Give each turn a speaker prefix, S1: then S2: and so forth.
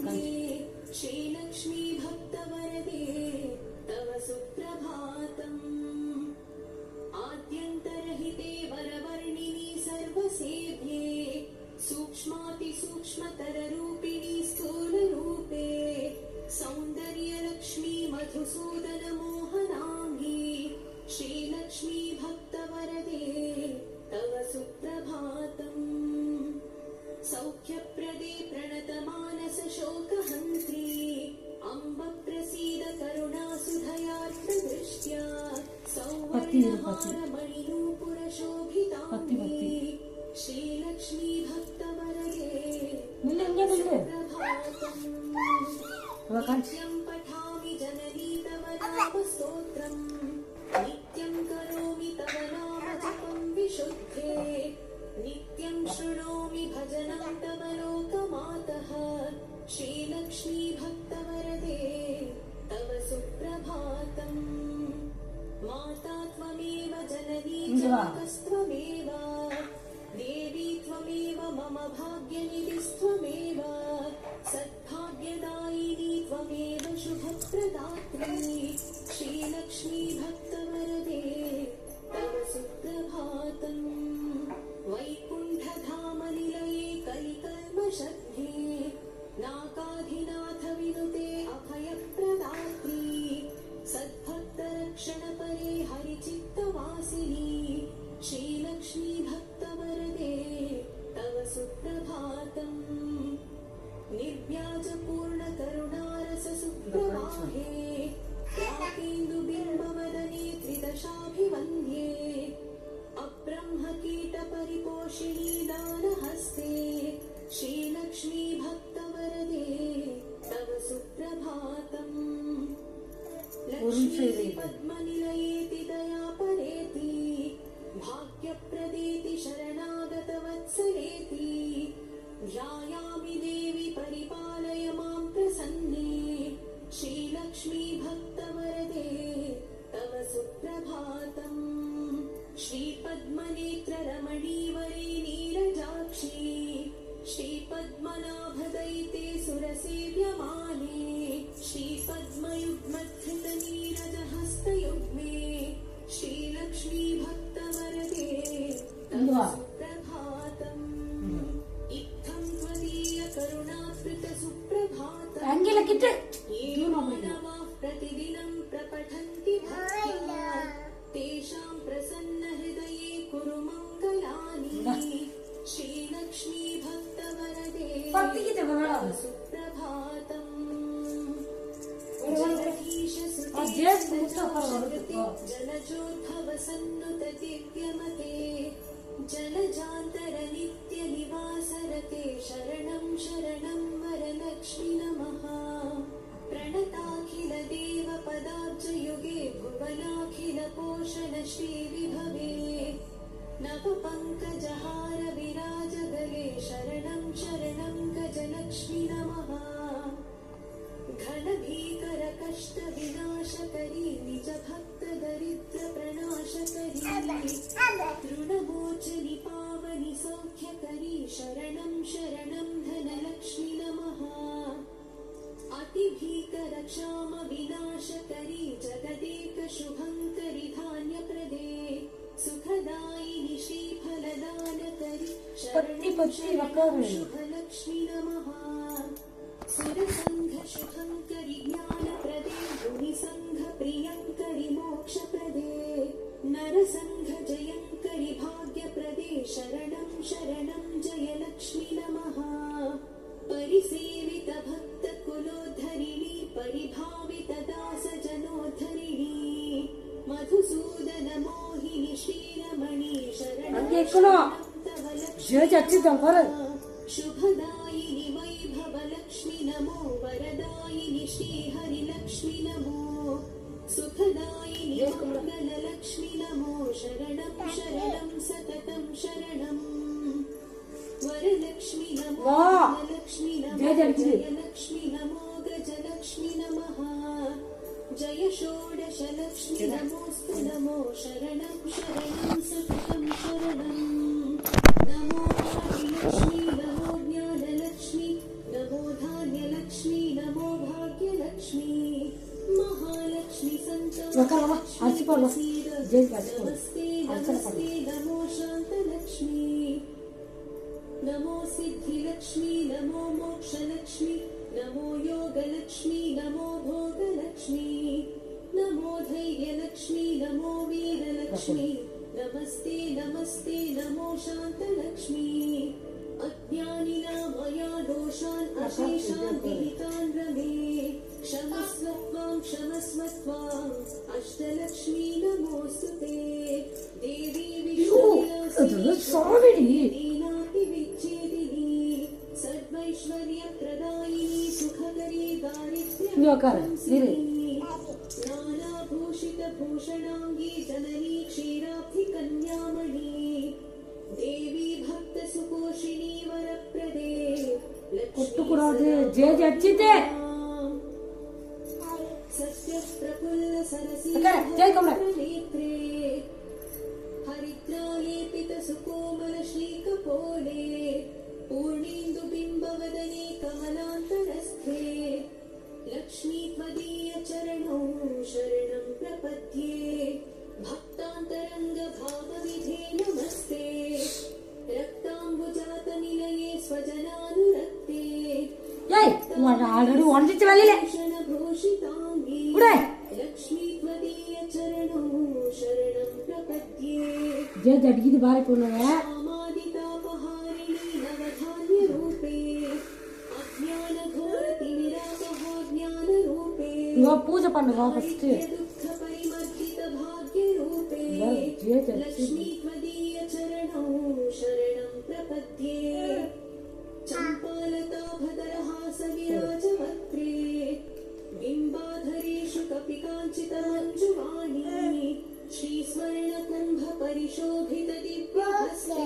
S1: श्रीलक्ष्मी भक्तवरदे तव सुप्रभातम् आद्यन्तरहिते वरवर्णिनि सर्वसेव्ये सूक्ष्मातिसूक्ष्मतररूपिणि स्थूलरूपे सौन्दर्यलक्ष्मी मधुसूदनमोहनाङ्गी श्रीलक्ष्मी भक्तवरदे तव सुप्रभातम् सौख्यप्रदे प्रणतमानसशोकहन्त्री अम्ब प्रसीद करुणासुधयार्द्रदृष्ट्या सौवर्णहारमणिनूपुरशोभिताङ्गी श्रीलक्ष्मी भक्तवरदे सुप्रभातम् नित्यं पठामि जननी तव नामस्तोत्रम् नित्यं करोमि तव नाम जपं विशुद्धे नित्यं शृणोमि भजनं तव लोकमातः श्रीलक्ष्मी भक्तवरदे तव सुप्रभातम् माता त्वमेव जननी जनकस्त्वमेव देवी त्वमेव मम भाग्यनिधिस्त्वमेव सद्भाग्यदायिनी त्वमेव शुभप्रदात्री श्रीलक्ष्मी भक्तवरदे तव सुप्रभातम् वैकुण्ठधामनिलये कलिकल्मषध्ये नागाधिनाथ विनुते अभयप्रदात्री सद्भक्तरक्षणपरे हरिचित्तवासिनी श्रीलक्ष्मी भक्तवरदे तव सुप्रभातम् निर्व्याजपूर्णकरुणारससुप्रवाहे राकेन्दुबिम्बवदने त्रिदशाभिवन्द्ये अब्रह्मकीटपरिपोषिणी दानहस्ते श्रीलक्ष्मी भक्तवरदे तव सुप्रभातम् लक्ष्मी पद्मनिलयेति दयापरेति भाग्यप्रदेति शरणागतवत्सलेति ध्यायामि देवि परिपालय मां प्रसन्ने श्रीलक्ष्मी भक्तवरदे तव सुप्रभातम् श्रीपद्मनेत्ररमणीवरे नीरजाक्षी श्रीपद्मनाभदयिते सुरसेव्यमाने श्रीपद्मयुग्मधृतनीरजहस्तयुग्मे श्रीलक्ष्मी भक्तवरदे तव सुप्रभातम् इत्थं त्वदीय करुणास्मृत सुप्रभातम् ये नमः प्रतिदिनं प्रपठन्ति भक्त्या तेषां प्रसन्न हृदये कुरु मङ्गलानि श्रीलक्ष्मी भक्तवरदे तव सुप्रभातम् जलजोद्धवसन्नुतदिव्यमते जलजान्तरनित्यनिवासरते शरणं शरणं वरलक्ष्मी नमः प्रणताखिलदेवपदाब्जयुगे भुवनाखिलपोषण श्रीविभवे नवपङ्कजहार विराजगले शरणं शरणं गजलक्ष्मी नमः घनभीकरकष्टविनाशकरी निजभक्तदरिद्रप्रणाशकरी तृणमोचनि पावनि सौख्यकरी शरणं शरणं धनलक्ष्मी नमः अतिभीकरक्षामविनाशकरी जगदेकशुभङ्करि धान्यप्रदे सुखदायिनि श्रीफलदानकरी शरणं शरणं शुभलक्ष्मी नमः सुरसङ्घशुभङ्करि ज्ञानप्रदे भुविसङ्घप्रियङ्करि मोक्षप्रदे नरसङ्घजयङ्करि भाग्यप्रदे शरणं शरणं जयलक्ष्मी नमः परिसेवितभक्तकुलोद्धरिणी परिभावितदासजनोद्धरिणी मधुसूदनमोहिनि श्रीरमणी शरणं तव लक्ष्मी शुभदायिनि वैभवलक्ष्मी नमो वरदायिनि श्रीहरिलक्ष्मी नमो सुखदायिनि मङ्गललक्ष्मी नमो शरणं शरणं सततं शरणम् वरलक्ष्मी नमो धनलक्ष्मी नमो जयलक्ष्मी नमो गजलक्ष्मी नमः जय षोडशलक्ष्मी नमोऽस्तु नमो शरणं शरणं सततं शरणम् नमो आदिलक्ष्मी नमो ज्ञानलक्ष्मी नमो धान्यलक्ष्मी
S2: ఇవకరమ్మ అలసిపోను జైలుకి అలసిపోను
S1: नमस्ते
S2: అలసట
S1: नमस्ते नमो शान्तलक्ष्मी नमो सिद्धिलक्ष्मी नमो मोक्षलक्ष्मी नमो योगलक्ष्मी नमो भोगलक्ष्मी नमो धैर्यलक्ष्मी नमो वीरलक्ष्मी नमस्ते नमस्ते नमो शान्तलक्ष्मी अज्ञानिना मया दोषान् अशेषान् विहितान् रमे क्षमस्वत्वां क्षमस्वत्वाम् अष्टलक्ष्मी नमोऽस्तुते देवी विश्वविनाशिनी विच्छेदिनी सर्वैश्वर्यप्रदायिनी सुखकरी दारिद्र्यविध्वंसिनी नानाभूषितभूषणाङ्गी जननी क्षीराब्धिकन्यामणि देवी भक्तसुपोषिणी वरप्रदे
S2: కొట్టుకురాదు జేజి వచ్చిందే
S1: सत्यप्रफुल्ल सरसी नेत्रे हरिद्रालेपितसुकोमल श्रीकपोले पूर्णेन्दुबिम्बवदने कमलान्तरस्थे लक्ष्मी त्वदीय चरणौ शरणं प्रपद्ये भक्तान्तरङ्गभावविधे नमस्ते रक्ताम्बुजातनिलये स्वजनानुरक्ते
S2: ఆల్రెడీ వండించి వెళ్ళలే
S1: भूषिताङ्गी लक्ष्मी त्वदीय चरणौ शरणं प्रपद्ये
S2: జేజి అడిగింది బారిపోయినా
S1: कामादितापहारिणी नवधान्यरूपे अज्ञानघोरतिमिरापहा ज्ञानरूपे
S2: ఇగో పూజ పండుగ ఫస్ట్
S1: दुःखपरिमर्दितभाग्यरूपे लक्ष्मी त्वदीय चरणौ शरणं प्रपद्ये चम्पालताभदरहासविराजवक्त्रे बिम्बाधरेषु कपिकाञ्चितमञ्जुवाणी श्रीस्वर्णकुम्भपरिशोभितदिव्यहस्ते